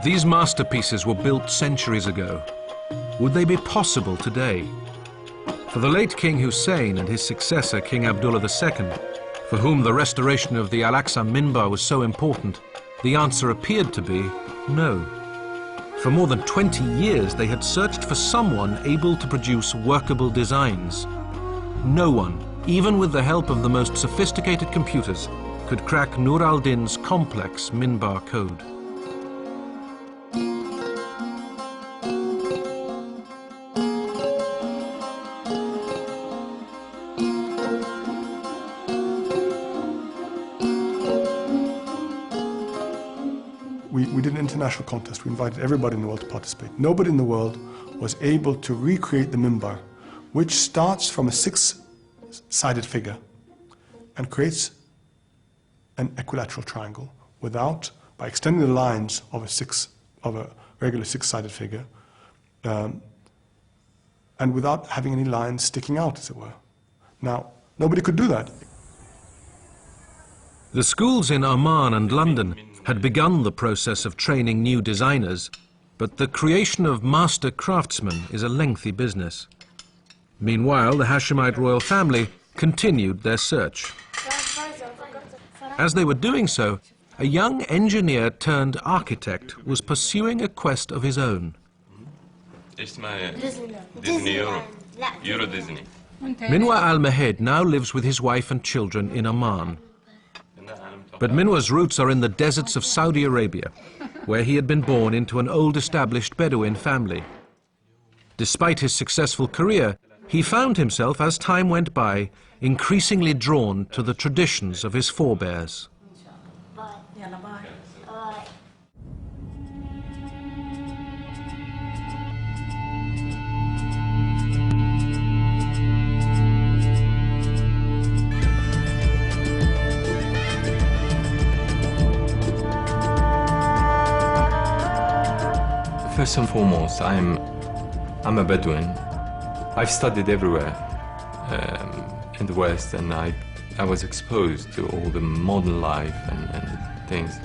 But these masterpieces were built centuries ago. Would they be possible today? For the late King Hussein and his successor, King Abdullah II, for whom the restoration of the Al-Aqsa Minbar was so important, the answer appeared to be no. For more than 20 years, they had searched for someone able to produce workable designs. No one, even with the help of the most sophisticated computers, could crack Nur al-Din's complex Minbar code. We did an international contest. We invited everybody in the world to participate. Nobody in the world was able to recreate the Minbar, which starts from a six-sided figure and creates an equilateral triangle without, by extending the lines of a regular six-sided figure, and without having any lines sticking out, as it were. Now, nobody could do that. The schools in Oman and London had begun the process of training new designers, but the creation of master craftsmen is a lengthy business. Meanwhile, the Hashemite royal family continued their search. As they were doing so, a young engineer turned architect was pursuing a quest of his own. Euro Disney. Minwa al-Mahed now lives with his wife and children in Oman. But Minwa's roots are in the deserts of Saudi Arabia, where he had been born into an old-established Bedouin family. Despite his successful career, he found himself, as time went by, increasingly drawn to the traditions of his forebears. First and foremost, I'm a Bedouin. I've studied everywhere in the West, and I was exposed to all the modern life and things.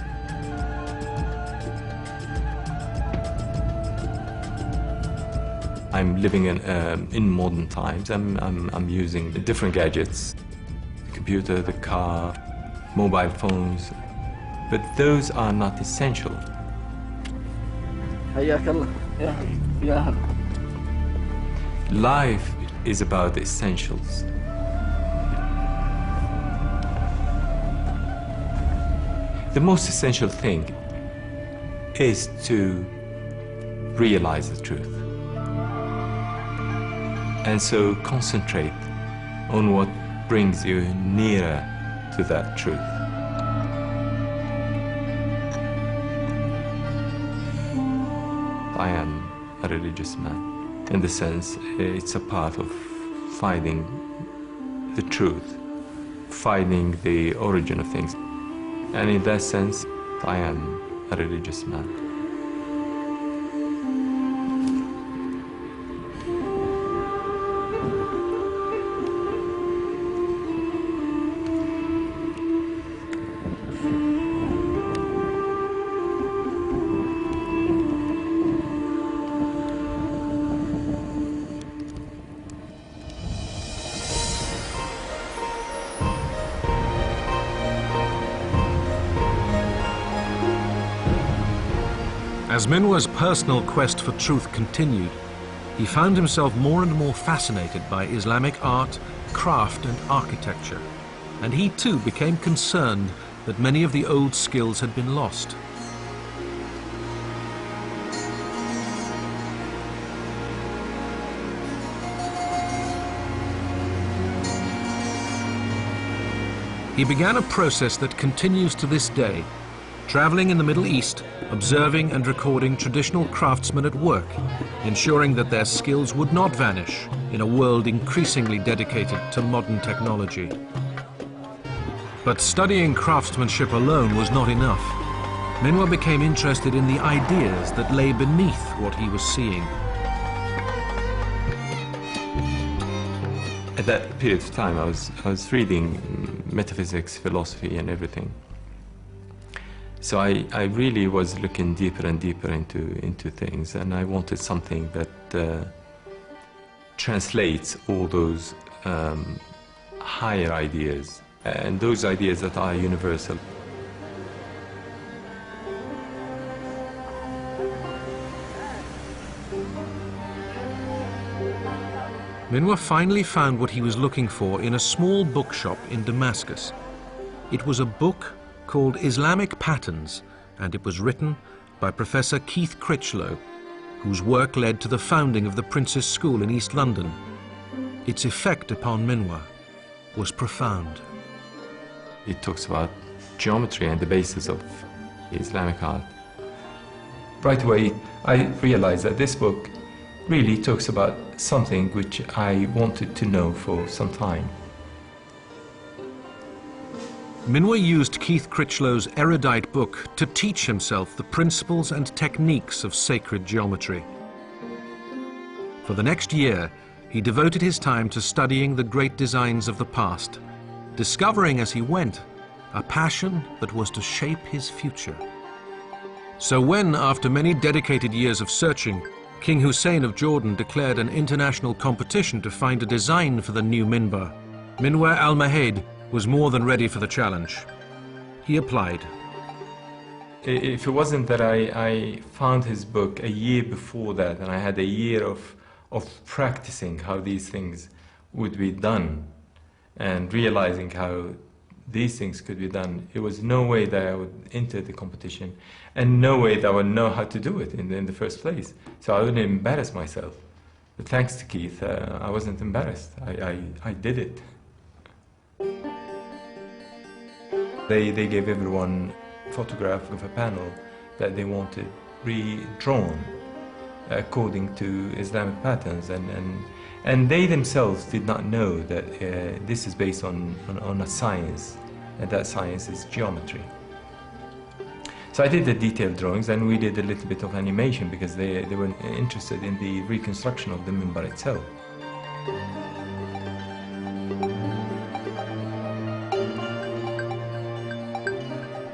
I'm living in modern times. I'm using different gadgets, the computer, the car, mobile phones, but those are not essential. Life is about the essentials. The most essential thing is to realize the truth. And so concentrate on what brings you nearer to that truth. I am a religious man. In the sense, it's a part of finding the truth, finding the origin of things. And in that sense, I am a religious man. As Minwa's personal quest for truth continued, he found himself more and more fascinated by Islamic art, craft and architecture, and he too became concerned that many of the old skills had been lost. He began a process that continues to this day, traveling in the Middle East, observing and recording traditional craftsmen at work, ensuring that their skills would not vanish in a world increasingly dedicated to modern technology. But studying craftsmanship alone was not enough. Minwa became interested in the ideas that lay beneath what he was seeing. At that period of time, I was reading metaphysics, philosophy, and everything. So I really was looking deeper and deeper into things, and I wanted something that translates all those higher ideas, and those ideas that are universal. Minwa finally found what he was looking for in a small bookshop in Damascus. It was a book called Islamic Patterns, and it was written by Professor Keith Critchlow, whose work led to the founding of the Prince's School in East London. Its effect upon Minwa was profound. It talks about geometry and the basis of Islamic art. Right away, I realized that this book really talks about something which I wanted to know for some time. Minwa used Keith Critchlow's erudite book to teach himself the principles and techniques of sacred geometry. For the next year, he devoted his time to studying the great designs of the past, discovering as he went a passion that was to shape his future. So when, after many dedicated years of searching, King Hussein of Jordan declared an international competition to find a design for the new minbar, Minwa al-Mahid was more than ready for the challenge. He applied. If it wasn't that I found his book a year before that, and I had a year of practicing how these things would be done, and realizing how these things could be done, it was no way that I would enter the competition, and no way that I would know how to do it in the first place. So I wouldn't embarrass myself. But thanks to Keith, I wasn't embarrassed. I did it. They gave everyone a photograph of a panel that they wanted redrawn according to Islamic patterns, and they themselves did not know that this is based on a science, and that science is geometry. So I did the detailed drawings, and we did a little bit of animation because they were interested in the reconstruction of the minbar itself.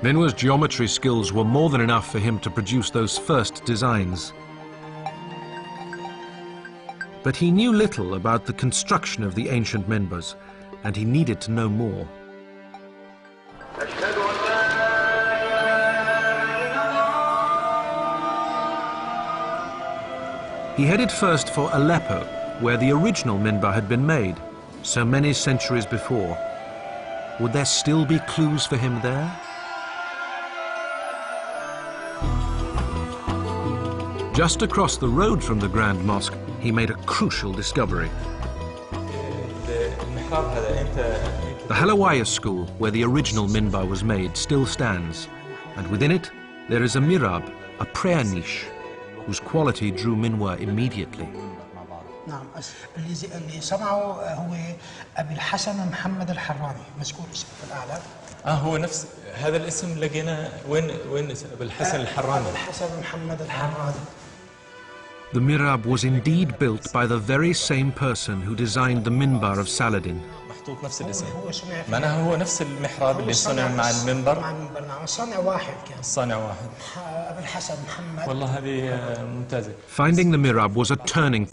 Minwa's geometry skills were more than enough for him to produce those first designs. But he knew little about the construction of the ancient minbars, and he needed to know more. He headed first for Aleppo, where the original minbar had been made, so many centuries before. Would there still be clues for him there? Just across the road from the Grand Mosque, he made a crucial discovery. The Halawaya school, where the original minbar was made, still stands, and within it there is a mihrab, a prayer niche, whose quality drew Minwa immediately. نعم اللي صنعه هو أبي الحسن محمد الحراني مذكور اسمه في الأعلى. هو نفس هذا الاسم لقينا وين أبي الحسن الحراني. أبي الحسن محمد الحراني. The mihrab was indeed built by the very same person who designed the Minbar of Saladin. محطوط نفس الاسم. معناها هو نفس المحراب اللي صنع مع المنبر. مع المنبر نعم الصانع واحد كان. الصانع واحد. أبي الحسن محمد. والله هذه ممتازة. Finding the mihrab was a turning